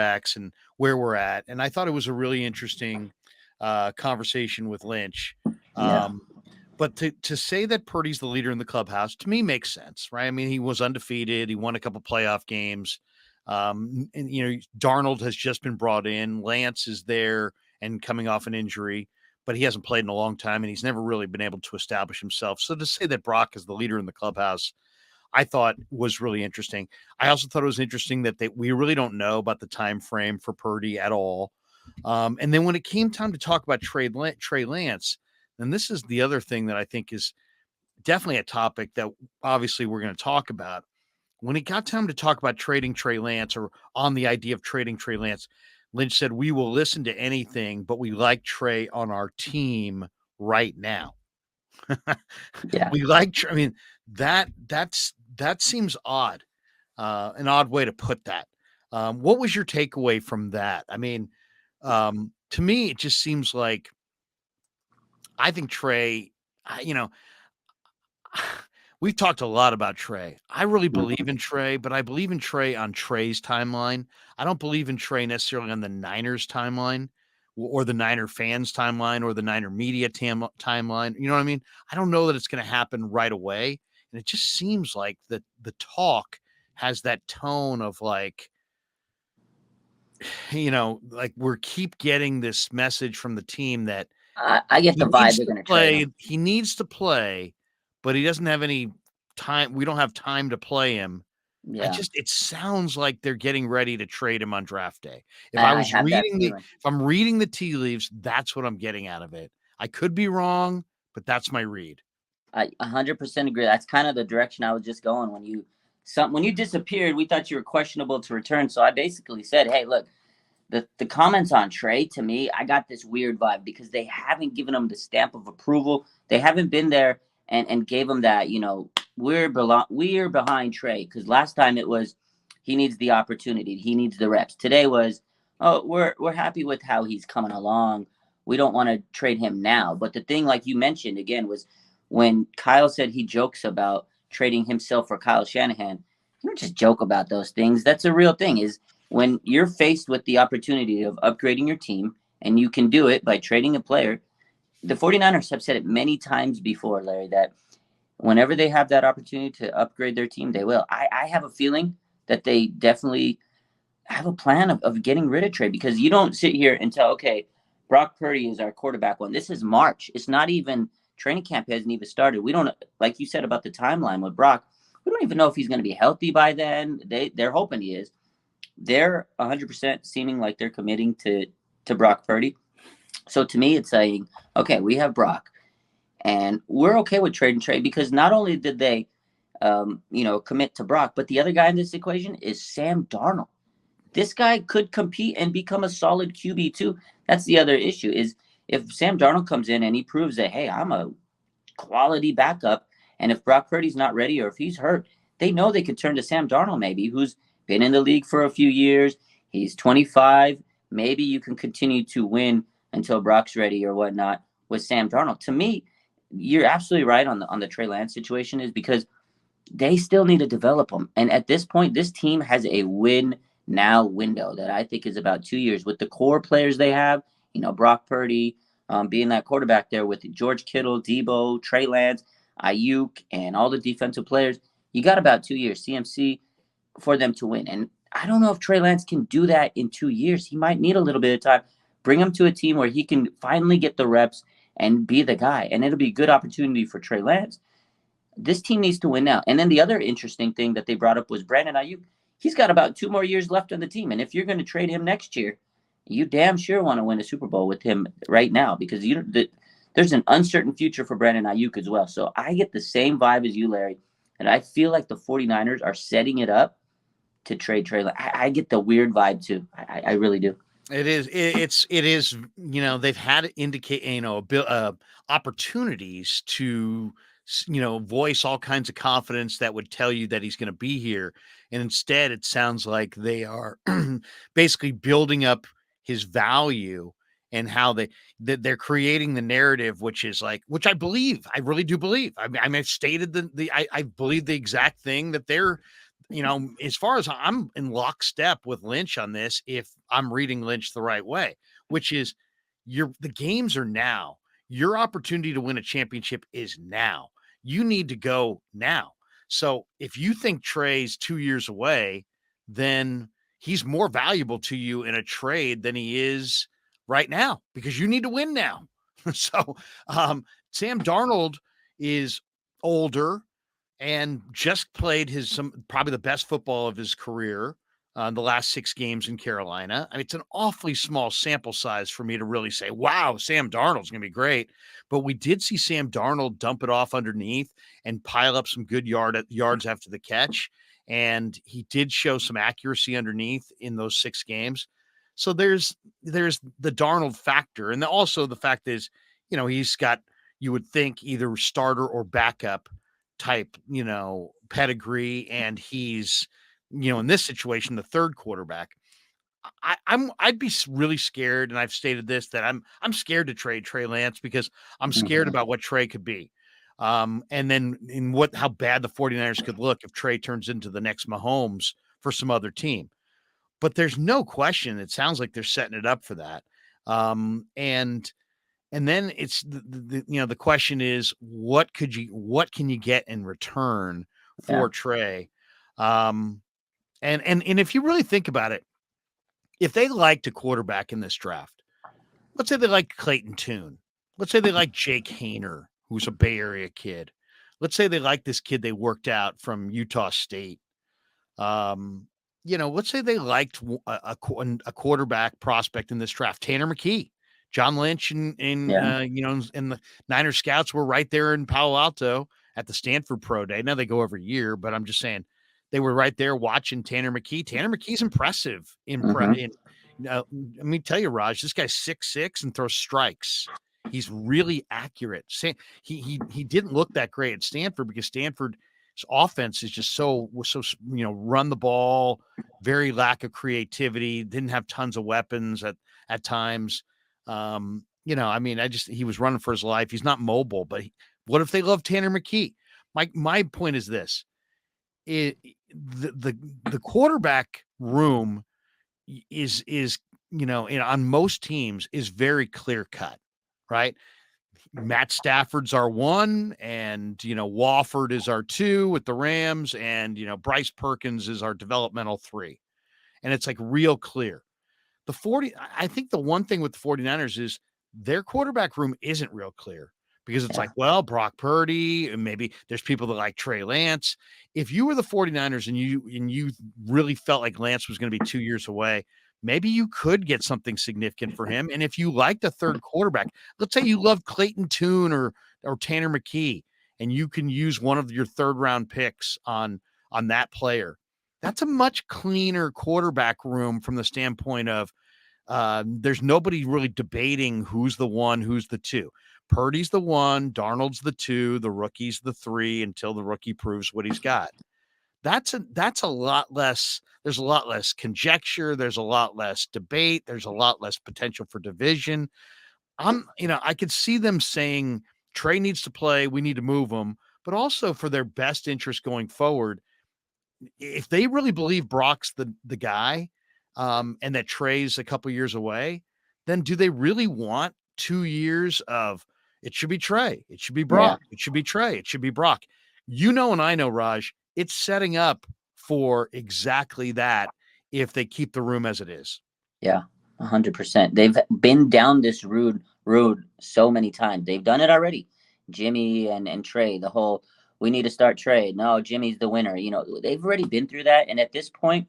quarterbacks and where we're at. And I thought it was a really interesting conversation with Lynch. Yeah. But to say that Purdy's the leader in the clubhouse, to me, makes sense, right? I mean, he was undefeated. He won a couple playoff games. And, Darnold has just been brought in. Lance is there and coming off an injury, but he hasn't played in a long time, and he's never really been able to establish himself. So to say that Brock is the leader in the clubhouse, I thought was really interesting. I also thought it was interesting that we really don't know about the time frame for Purdy at all. And then when it came time to talk about Trey Lance, and this is the other thing that I think is definitely a topic that obviously we're going to talk about. When it got time to talk about trading Trey Lance or on the idea of trading Trey Lance, Lynch said, "We will listen to anything, but we like Trey on our team right now." Yeah. We like, I mean, that seems odd, an odd way to put that. What was your takeaway from that? I mean, to me, it just seems like I think Trey, we've talked a lot about Trey. I really believe in Trey, but I believe in Trey on Trey's timeline. I don't believe in Trey necessarily on the Niners timeline or the Niner fans timeline or the Niner media timeline. You know what I mean? I don't know that it's going to happen right away. And it just seems like the talk has that tone of like, like we're keep getting this message from the team that I get the vibe they're going to trade him. he needs to play, but he doesn't have any time. We don't have time to play him. Yeah. It sounds like they're getting ready to trade him on draft day. If I have that feeling. If I'm reading the tea leaves, that's what I'm getting out of it. I could be wrong, but that's my read. I 100% agree. That's kind of the direction I was just going. When you disappeared, we thought you were questionable to return. So I basically said, hey, look, the comments on Trey, to me, I got this weird vibe because they haven't given him the stamp of approval. They haven't been there and gave him that, we're behind Trey. Because last time it was he needs the opportunity, he needs the reps. Today was, oh, we're happy with how he's coming along. We don't want to trade him now. But the thing, like you mentioned again, was when Kyle said he jokes about trading himself for Kyle Shanahan. You don't just joke about those things. That's a real thing. Is when you're faced with the opportunity of upgrading your team, and you can do it by trading a player. The 49ers have said it many times before, Larry, that whenever they have that opportunity to upgrade their team, they will. I have a feeling that they definitely have a plan of getting rid of Trey, because you don't sit here and tell, okay, Brock Purdy is our quarterback one. This is March. It's not even training camp hasn't even started. We don't, like you said about the timeline with Brock, we don't even know if he's going to be healthy by then. They're hoping he is. They're 100% seeming like they're committing to Brock Purdy. So to me, it's saying, okay, we have Brock, and we're okay with trading Trey, because not only did they, commit to Brock, but the other guy in this equation is Sam Darnold. This guy could compete and become a solid QB too. That's the other issue, is if Sam Darnold comes in and he proves that, hey, I'm a quality backup, and if Brock Purdy's not ready or if he's hurt, they know they could turn to Sam Darnold maybe, who's been in the league for a few years. He's 25. Maybe you can continue to win until Brock's ready or whatnot with Sam Darnold. To me, you're absolutely right on the Trey Lance situation, is because they still need to develop him. And at this point, this team has a win now window that I think is about 2 years with the core players they have. Brock Purdy being that quarterback there with George Kittle, Debo, Trey Lance, Ayuk, and all the defensive players. You got about 2 years, CMC, for them to win. And I don't know if Trey Lance can do that in 2 years. He might need a little bit of time. Bring him to a team where he can finally get the reps and be the guy. And it'll be a good opportunity for Trey Lance. This team needs to win now. And then the other interesting thing that they brought up was Brandon Ayuk. He's got about 2 more years left on the team. And if you're going to trade him next year, you damn sure want to win a Super Bowl with him right now, because there's an uncertain future for Brandon Ayuk as well. So I get the same vibe as you, Larry. And I feel like the 49ers are setting it up to trade Trey. I get the weird vibe too. I really do. It is. It is. They've had to indicate, opportunities to, voice all kinds of confidence that would tell you that he's going to be here. And instead, it sounds like they are basically building up his value and how they're creating the narrative, which is like, which I believe, I really do believe. I mean, I've stated I believe the exact thing that as far as I'm in lockstep with Lynch on this, if I'm reading Lynch the right way, which is the games are now. Your opportunity to win a championship is now. You need to go now. So if you think Trey's 2 years away, then he's more valuable to you in a trade than he is right now because you need to win now. So Sam Darnold is older and just played probably the best football of his career the last 6 games in Carolina. I mean, it's an awfully small sample size for me to really say, wow, Sam Darnold's going to be great. But we did see Sam Darnold dump it off underneath and pile up some good yards after the catch. And he did show some accuracy underneath in those 6 games. So there's the Darnold factor. And also the fact is, he's got, you would think, either starter or backup type, pedigree, and he's, in this situation, the third quarterback. I'd be really scared, and I've stated this, that I'm scared to trade Trey Lance because I'm scared about what Trey could be. And then how bad the 49ers could look if Trey turns into the next Mahomes for some other team. But there's no question, it sounds like they're setting it up for that. And then it's the question is, what can you get in return for Trey? And if you really think about it, if they liked a quarterback in this draft, let's say they like Clayton Tune, let's say they like Jake Hayner, who's a Bay Area kid. Let's say they like this kid they worked out from Utah State. Let's say they liked a quarterback prospect in this draft, Tanner McKee. John Lynch and the Niner scouts were right there in Palo Alto at the Stanford Pro Day. Now they go every year, but I'm just saying they were right there watching Tanner McKee. Tanner McKee's impressive. Let me tell you, Raj, this guy's 6'6" and throws strikes. He's really accurate. He didn't look that great at Stanford because Stanford's offense is just so run the ball, very lack of creativity, didn't have tons of weapons at times. He was running for his life. He's not mobile, but what if they love Tanner McKee? My point is this: the quarterback room is on most teams is very clear cut, right? Matt Stafford's our 1, and Wofford is our 2 with the Rams, and Bryce Perkins is our developmental 3, and it's like real clear. I think the one thing with the 49ers is their quarterback room isn't real clear because it's like, well, Brock Purdy, and maybe there's people that like Trey Lance. If you were the 49ers and you really felt like Lance was going to be 2 years away, maybe you could get something significant for him. And if you liked a third quarterback, let's say you love Clayton Tune or Tanner McKee, and you can use one of your third round picks on that player. That's a much cleaner quarterback room from the standpoint of there's nobody really debating who's the 1, who's the 2. Purdy's the 1, Darnold's the 2, the rookie's the 3 until the rookie proves what he's got. That's a lot less. There's a lot less conjecture. There's a lot less debate. There's a lot less potential for division. I could see them saying Trey needs to play. We need to move him, but also for their best interest going forward. If they really believe Brock's the guy, and that Trey's a couple years away, then do they really want 2 years of it should be Trey, it should be Brock, it should be Trey, it should be Brock? And I know, Raj, it's setting up for exactly that if they keep the room as it is. Yeah, 100%. They've been down this road so many times. They've done it already. Jimmy and Trey, the whole we need to start Trey. No, Jimmy's the winner. They've already been through that. And at this point,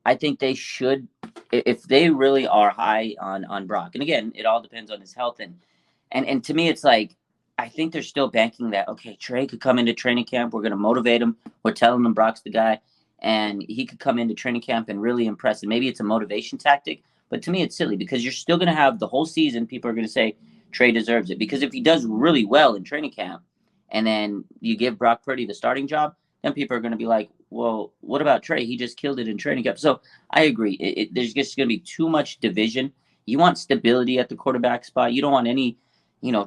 I think they should, if they really are high on Brock. And again, it all depends on his health. And to me, it's like, I think they're still banking that, okay, Trey could come into training camp. We're going to motivate him. We're telling him Brock's the guy. And he could come into training camp and really impress. And maybe it's a motivation tactic. But to me, it's silly because you're still going to have the whole season. People are going to say Trey deserves it. Because if he does really well in training camp and then you give Brock Purdy the starting job, then people are going to be like, well, what about Trey? He just killed it in training camp. So I agree. There's just going to be too much division. You want stability at the quarterback spot. You don't want any,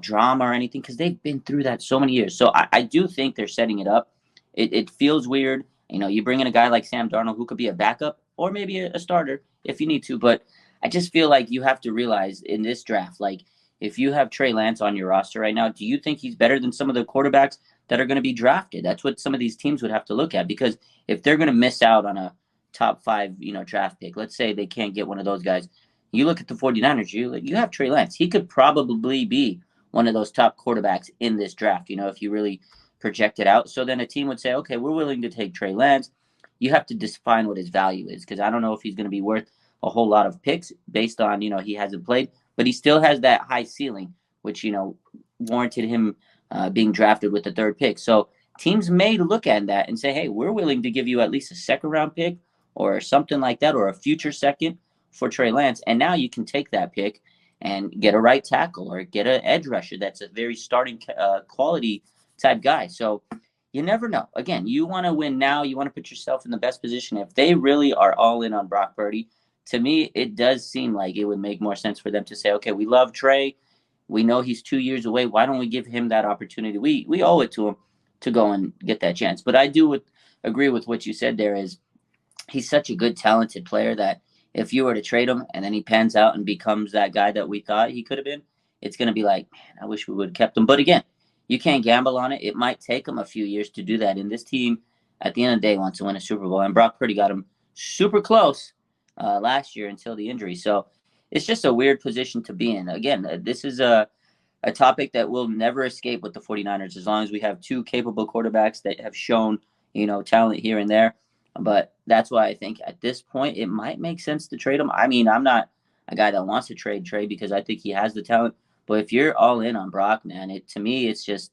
drama or anything because they've been through that so many years. So I do think they're setting it up. It feels weird. You bring in a guy like Sam Darnold who could be a backup or maybe a starter if you need to. But I just feel like you have to realize in this draft, like if you have Trey Lance on your roster right now, do you think he's better than some of the quarterbacks that are going to be drafted? That's what some of these teams would have to look at, because if they're going to miss out on a top 5, draft pick, let's say they can't get one of those guys. You look at the 49ers, you have Trey Lance. He could probably be one of those top quarterbacks in this draft, if you really project it out. So then a team would say, okay, we're willing to take Trey Lance. You have to define what his value is, because I don't know if he's going to be worth a whole lot of picks based on, he hasn't played, but he still has that high ceiling, which, warranted him being drafted with the 3rd pick. So teams may look at that and say, hey, we're willing to give you at least a 2nd round pick or something like that, or a future 2nd for Trey Lance. And now you can take that pick and get a right tackle or get an edge rusher that's a very starting quality type guy. So you never know. Again, you want to win now. You want to put yourself in the best position. If they really are all in on Brock Purdy, to me, it does seem like it would make more sense for them to say, okay, we love Trey. We know he's 2 years away. Why don't we give him that opportunity? We owe it to him to go and get that chance. But I do agree with what you said there. Is he's such a good, talented player that if you were to trade him and then he pans out and becomes that guy that we thought he could have been, it's going to be like, man, I wish we would have kept him. But again, you can't gamble on it. It might take him a few years to do that. And this team, at the end of the day, wants to win a Super Bowl. And Brock Purdy got him super close last year until the injury. So it's just a weird position to be in. Again, this is a topic that will never escape with the 49ers as long as we have 2 capable quarterbacks that have shown, talent here and there. But that's why I think at this point it might make sense to trade him. I mean, I'm not a guy that wants to trade Trey because I think he has the talent. But if you're all in on Brock, man, to me, it's just,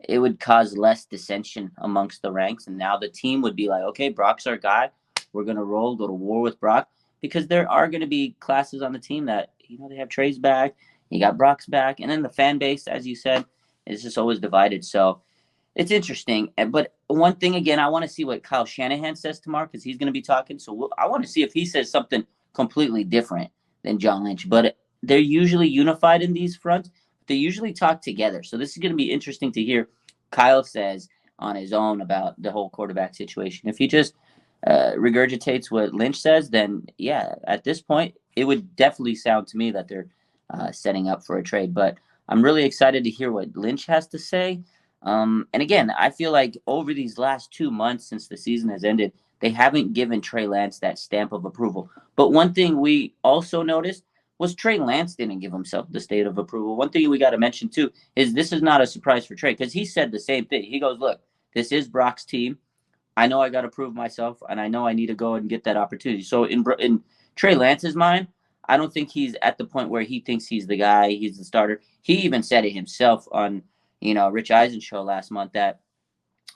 it would cause less dissension amongst the ranks. And now the team would be like, okay, Brock's our guy. We're going to go to war with Brock, because there are going to be classes on the team that, they have Trey's back, you got Brock's back. And then the fan base, as you said, is just always divided. So it's interesting. But one thing, again, I want to see what Kyle Shanahan says tomorrow, because he's going to be talking. So I want to see if he says something completely different than John Lynch. But they're usually unified in these fronts. They usually talk together. So this is going to be interesting to hear Kyle says on his own about the whole quarterback situation. If he just regurgitates what Lynch says, then yeah, at this point, it would definitely sound to me that they're setting up for a trade. But I'm really excited to hear what Lynch has to say. And again, I feel like over these last 2 months since the season has ended, they haven't given Trey Lance that stamp of approval. But one thing we also noticed was Trey Lance didn't give himself the state of approval. One thing we got to mention, too, is this is not a surprise for Trey, because he said the same thing. He goes, look, this is Brock's team. I know I got to prove myself, and I know I need to go and get that opportunity. So in Trey Lance's mind, I don't think he's at the point where he thinks he's the guy, he's the starter. He even said it himself on, Rich Eisen's show last month, that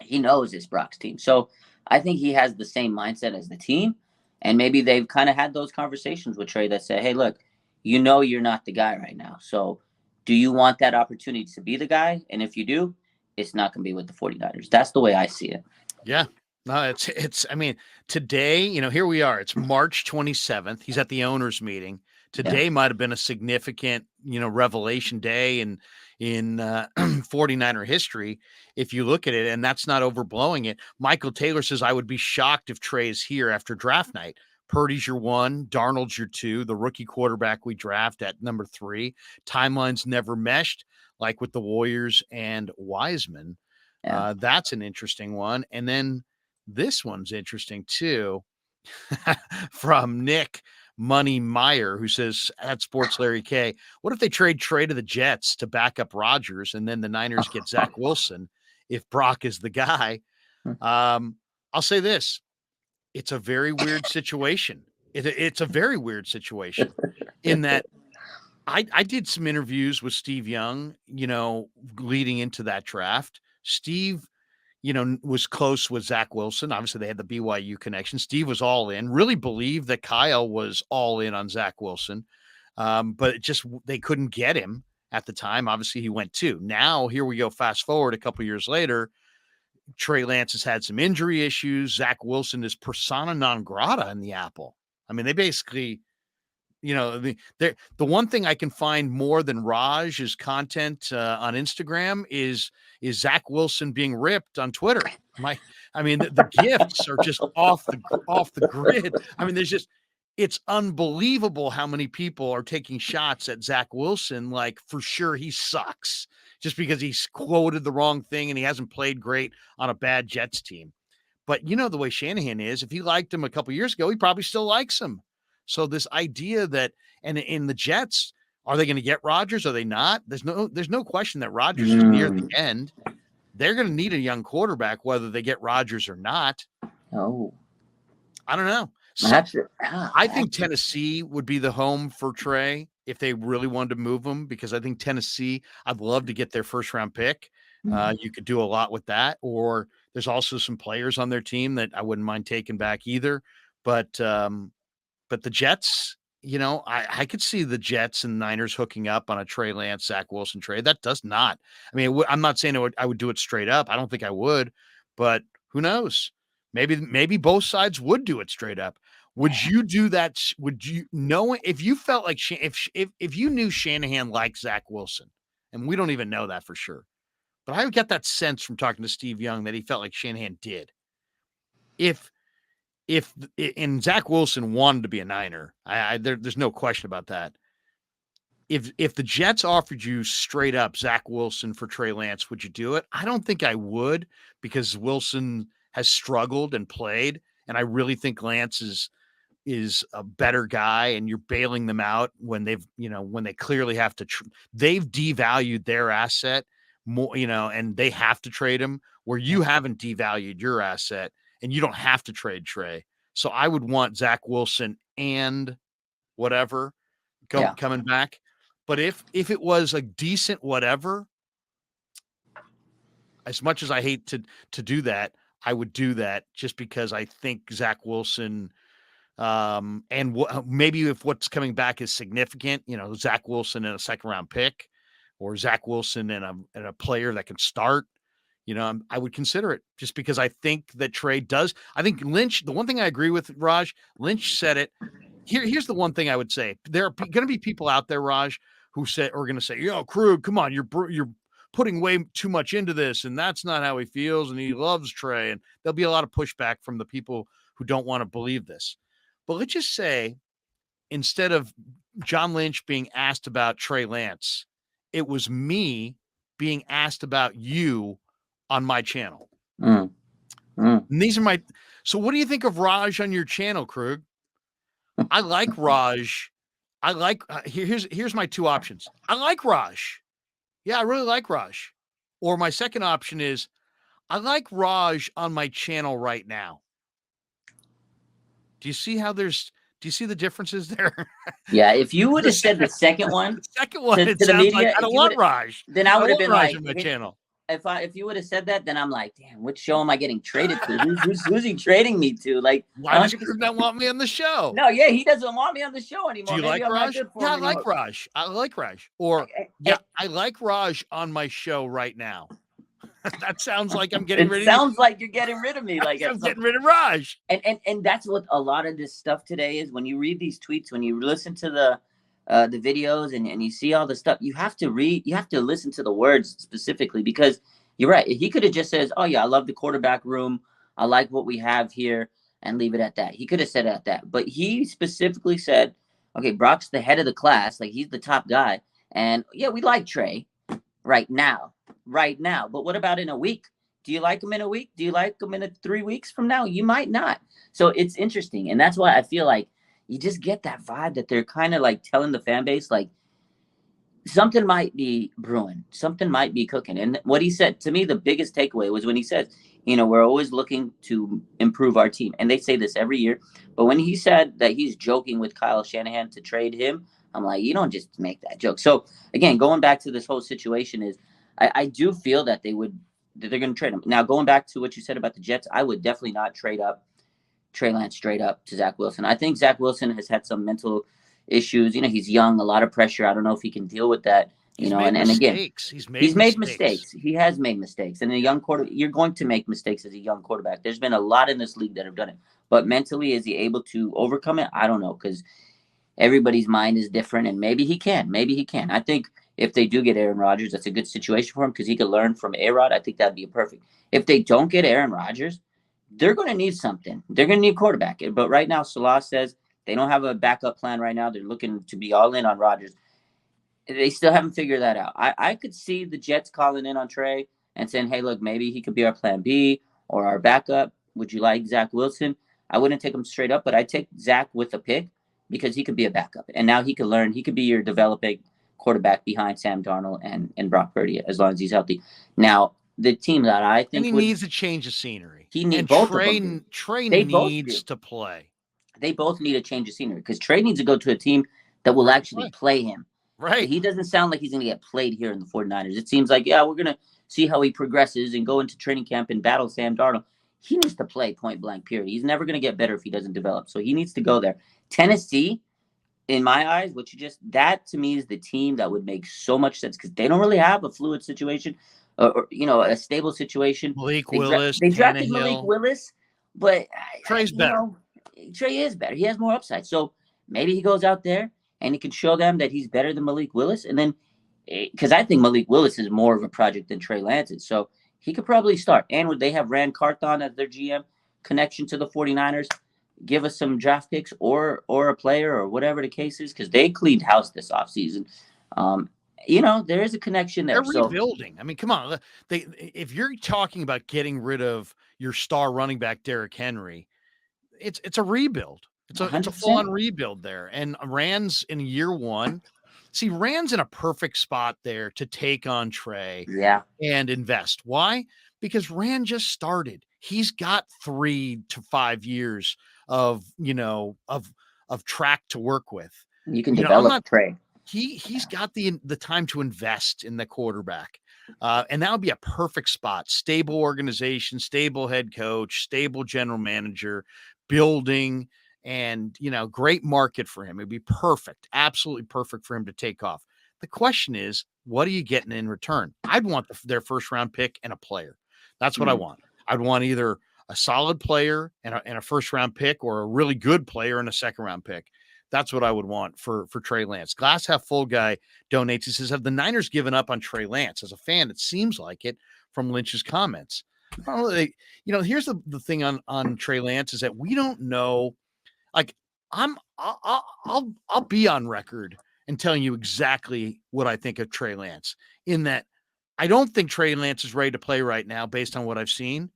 he knows it's Brock's team. So I think he has the same mindset as the team. And maybe they've kind of had those conversations with Trey that say, hey, look, you're not the guy right now. So do you want that opportunity to be the guy? And if you do, it's not going to be with the 49ers. That's the way I see it. Yeah. No, I mean, today, here we are. It's March 27th. He's at the owners meeting. Today might have been a significant, revelation day in 49er history, if you look at it, and that's not overblowing it. Michael Taylor says, I would be shocked if Trey is here after draft night. Purdy's your 1, Darnold's your 2, the rookie quarterback we draft at number 3. Timelines never meshed, like with the Warriors and Wiseman. Yeah. That's an interesting one. And then this one's interesting too, from Nick Money Meyer, who says at Sports Larry K, what if they trade Trey to the Jets to back up Rodgers, and then the Niners get Zach Wilson if Brock is the guy? I'll say this. It's a very weird situation. It's a very weird situation in that I did some interviews with Steve Young, leading into that draft. Steve, was close with Zach Wilson. Obviously, they had the BYU connection. Steve was all in, really believed that Kyle was all in on Zach Wilson. But they couldn't get him at the time. Obviously, he went too. Now, here we go. Fast forward a couple years later, Trey Lance has had some injury issues. Zach Wilson is persona non grata in the Apple. I mean, they basically, the one thing I can find more than Raj's content on Instagram is Zach Wilson being ripped on Twitter. I mean, the gifts are just off the grid. I mean, it's unbelievable how many people are taking shots at Zach Wilson. Like, for sure, he sucks just because he's quoted the wrong thing and he hasn't played great on a bad Jets team. But you know the way Shanahan is. If he liked him a couple years ago, he probably still likes him. So this idea that, and in the Jets, are they going to get Rodgers? Are they not? There's no question that Rodgers is near the end. They're going to need a young quarterback, whether they get Rodgers or not. Oh, I don't know. So, I think Tennessee would be the home for Trey if they really wanted to move him, because I think Tennessee, I'd love to get their first round pick. You could do a lot with that. Or there's also some players on their team that I wouldn't mind taking back either. But the Jets, you know, I could see the Jets and Niners hooking up on a Trey Lance, Zach Wilson trade. That does not. I mean, I'm not saying I would do it straight up. I don't think I would, but who knows? Maybe both sides would do it straight up. Would you do that? Would you know if you felt like if you knew Shanahan liked Zach Wilson, and we don't even know that for sure, but I get that sense from talking to Steve Young that he felt like Shanahan did. If and Zach Wilson wanted to be a Niner, there's no question about that. If the Jets offered you straight up Zach Wilson for Trey Lance, would you do it? I don't think I would, because Wilson has struggled and played, and I really think Lance is a better guy, and you're bailing them out when when they clearly have to. They've devalued their asset more, and they have to trade him, where you haven't devalued your asset and you don't have to trade Trey. So I would want Zach Wilson and whatever coming back. But if it was a decent whatever, as much as I hate to do that, I would do that just because I think Zach Wilson, and maybe if what's coming back is significant, Zach Wilson in a second round pick, or Zach Wilson and a player that can start, I would consider it, just because I think that Trey does. I think Lynch, the one thing I agree with Raj, Lynch said it. Here's the one thing I would say. There are going to be people out there, Raj, who are going to say, Krug, come on, you're putting way too much into this, and that's not how he feels, and he loves Trey. And there'll be a lot of pushback from the people who don't want to believe this. But let's just say, instead of John Lynch being asked about Trey Lance, it was me being asked about you on my channel. And these are so what do you think of Raj on your channel, Krug? I like Raj. I like, here's my two options. I like Raj. Yeah, I really like Raj. Or my second option is, I like Raj on my channel right now. Do you see the differences there? Yeah, if you would have said the second one, it sounds media, like I don't want Raj. Then I would have been Raj on my channel. If you would have said that, then I'm like, damn, which show am I getting traded to? Who's he trading me to? Like, why does Krug not want me on the show? No, yeah, he doesn't want me on the show anymore. Do you like Raj? Yeah, I like Raj. I like Raj. Or I like Raj on my show right now. That sounds like I'm getting rid of you. It sounds like you're getting rid of me. Like I'm getting rid of Raj. And that's what a lot of this stuff today is. When you read these tweets, when you listen to the videos and you see all the stuff, you have to listen to the words specifically, because you're right. He could have just said, oh yeah, I love the quarterback room, I like what we have here, and leave it at that. He could have said it at that. But he specifically said, okay, Brock's the head of the class, like he's the top guy. And yeah, we like Trey right now. But what about in a week? Do you like him in a week? Do you like him in 3 weeks from now? You might not. So it's interesting. And that's why I feel like you just get that vibe that they're kind of like telling the fan base, like, something might be brewing, something might be cooking. And what he said to me, the biggest takeaway was when he said, we're always looking to improve our team. And they say this every year. But when he said that he's joking with Kyle Shanahan to trade him, I'm like, you don't just make that joke. So again, going back to this whole situation is, I do feel that they're going to trade him. Now, going back to what you said about the Jets, I would definitely not trade up Trey Lance straight up to Zach Wilson. I think Zach Wilson has had some mental issues. He's young, a lot of pressure. I don't know if he can deal with that. And again, he's made mistakes. He has made mistakes. And a young quarterback, you're going to make mistakes as a young quarterback. There's been a lot in this league that have done it. But mentally, is he able to overcome it? I don't know, because everybody's mind is different, and maybe he can. I think If they do get Aaron Rodgers, that's a good situation for him because he could learn from A-Rod. I think that'd be perfect. If they don't get Aaron Rodgers, they're going to need something. They're going to need a quarterback. But right now, Salah says they don't have a backup plan right now. They're looking to be all in on Rodgers. They still haven't figured that out. I could see the Jets calling in on Trey and saying, hey, look, maybe he could be our plan B or our backup. Would you like Zach Wilson? I wouldn't take him straight up, but I'd take Zach with a pick because he could be a backup. And now he could learn. He could be your developing quarterback behind Sam Darnold and Brock Purdy as long as he's healthy. Now, the team that I think he needs a change of scenery. He needs both of them. Trey needs to play. They both need a change of scenery because Trey needs to go to a team that will actually play him. Right. He doesn't sound like he's going to get played here in the 49ers. It seems like, we're going to see how he progresses and go into training camp and battle Sam Darnold. He needs to play point blank, period. He's never going to get better if he doesn't develop. So he needs to go there. Tennessee, in my eyes, that to me is the team that would make so much sense because they don't really have a fluid situation or a stable situation. Malik Willis. They drafted Malik Willis, but Trey's better. Trey is better. He has more upside. So maybe he goes out there and he can show them that he's better than Malik Willis. And then, because I think Malik Willis is more of a project than Trey Lance is. So he could probably start. And would they have Rand Carthon as their GM connection to the 49ers? Give us some draft picks or a player or whatever the case is, because they cleaned house this offseason. There is a connection there. They're rebuilding. I mean, come on. If you're talking about getting rid of your star running back, Derrick Henry, it's a rebuild. It's a full-on rebuild there. And Rand's in year one. See, Rand's in a perfect spot there to take on Trey and invest. Why? Because Rand just started. He's got 3 to 5 years of track to work with. You can develop Trey. He's got the time to invest in the quarterback. And that would be a perfect spot. Stable organization, stable head coach, stable general manager, building, and great market for him. It'd be perfect, absolutely perfect for him to take off. The question is, what are you getting in return? I'd want their first round pick and a player. That's what I want. I'd want either a solid player and a first round pick, or a really good player and a second round pick. That's what I would want for Trey Lance. Glass half full guy donates. He says, have the Niners given up on Trey Lance? As a fan, it seems like it from Lynch's comments. Here's the thing on Trey Lance is that we don't know. Like, I'll be on record and telling you exactly what I think of Trey Lance, in that I don't think Trey Lance is ready to play right now based on what I've seen,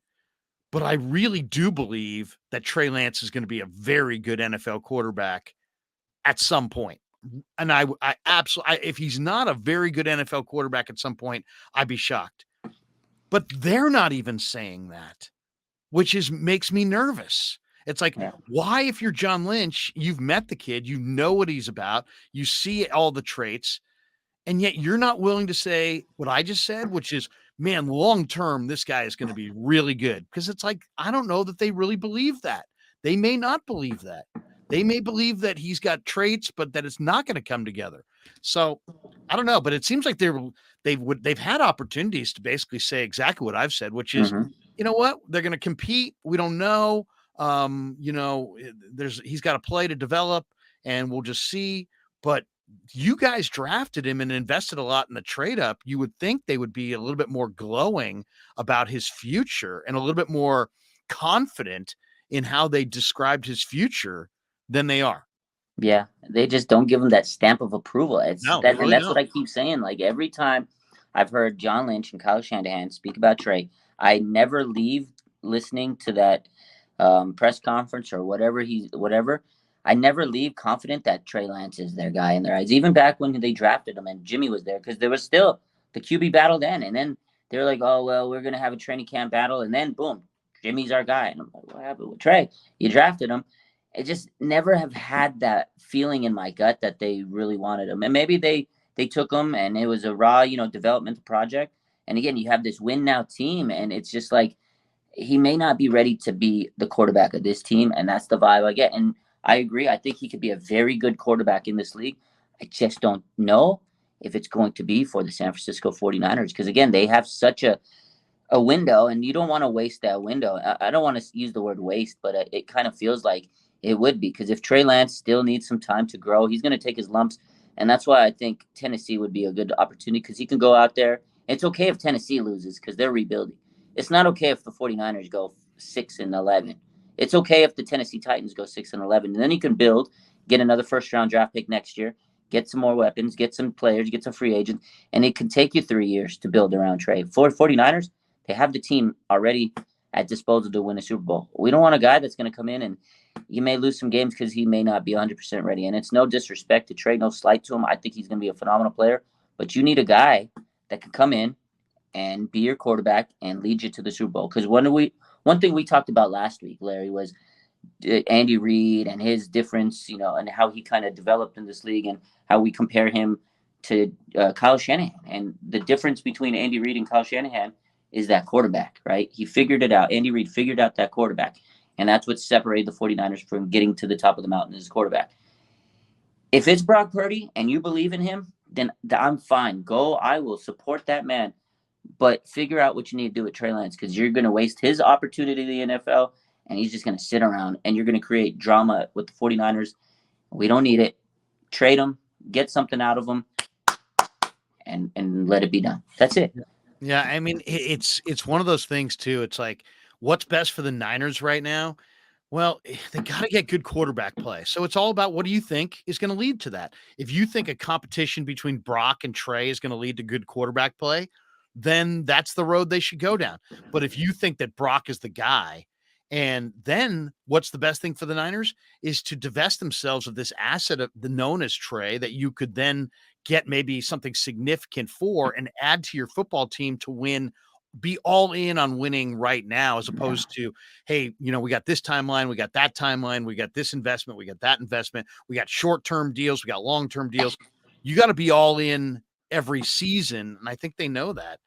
but I really do believe that Trey Lance is going to be a very good NFL quarterback at some point. And I absolutely, if he's not a very good NFL quarterback at some point, I'd be shocked. But they're not even saying that, which makes me nervous. It's like, why, if you're John Lynch, you've met the kid, you know what he's about, you see all the traits, and yet you're not willing to say what I just said, which is, man, long-term, this guy is going to be really good. Because it's like, I don't know that they really believe that. They may not believe that. They may believe that he's got traits, but that it's not going to come together. So I don't know, but it seems like they've had opportunities to basically say exactly what I've said, which is, you know what, they're going to compete. We don't know. He's got to play to develop, and we'll just see. But you guys drafted him and invested a lot in the trade up. You would think they would be a little bit more glowing about his future and a little bit more confident in how they described his future than they are. Yeah, they just don't give him that stamp of approval. And that's what I keep saying. Like, every time I've heard John Lynch and Kyle Shanahan speak about Trey, I never leave listening to that press conference or whatever. I never leave confident that Trey Lance is their guy in their eyes. Even back when they drafted him and Jimmy was there, because there was still the QB battle then. And then they're like, oh, well, we're going to have a training camp battle. And then, boom, Jimmy's our guy. And I'm like, what happened with Trey? You drafted him. I just never have had that feeling in my gut that they really wanted him. And maybe they took him and it was a raw, developmental project. And again, you have this win now team, and it's just like, he may not be ready to be the quarterback of this team. And that's the vibe I get. And I agree. I think he could be a very good quarterback in this league. I just don't know if it's going to be for the San Francisco 49ers. Because again, they have such a window, and you don't want to waste that window. I don't want to use the word waste, but it kind of feels like it would be. Because if Trey Lance still needs some time to grow, he's going to take his lumps And that's why I think Tennessee would be a good opportunity because he can go out there. It's okay if Tennessee loses because they're rebuilding. It's not okay if the 49ers go 6-11. It's okay if the Tennessee Titans go 6-11. And then you can build, get another first-round draft pick next year, get some more weapons, get some players, get some free agents, and it can take you 3 years to build around Trey. For 49ers, they have the team already at disposal to win a Super Bowl. We don't want a guy that's going to come in and you may lose some games because he may not be 100% ready. And it's no disrespect to Trey, no slight to him. I think he's going to be a phenomenal player. But you need a guy that can come in and be your quarterback and lead you to the Super Bowl. Because one thing we talked about last week, Larry, was Andy Reid and his difference, and how he kind of developed in this league and how we compare him to Kyle Shanahan. And the difference between Andy Reid and Kyle Shanahan is that quarterback, right? He figured it out. Andy Reid figured out that quarterback. And that's what separated the 49ers from getting to the top of the mountain as quarterback. If it's Brock Purdy and you believe in him, then I'm fine. Go. I will support that man. But figure out what you need to do with Trey Lance because you're going to waste his opportunity in the NFL and he's just going to sit around and you're going to create drama with the 49ers. We don't need it. Trade him. Get something out of him and let it be done. That's it. Yeah, I mean, it's one of those things too. It's like, what's best for the Niners right now? Well, they got to get good quarterback play. So it's all about what do you think is going to lead to that? If you think a competition between Brock and Trey is going to lead to good quarterback play, then that's the road they should go down. But if you think that Brock is the guy, and then what's the best thing for the Niners is to divest themselves of this asset of the known as Trey that you could then get maybe something significant for and add to your football team to win, be all in on winning right now, as opposed to, hey, we got this timeline, we got that timeline, we got this investment, we got that investment, we got short-term deals, we got long-term deals. You got to be all in every season. And I think they know that.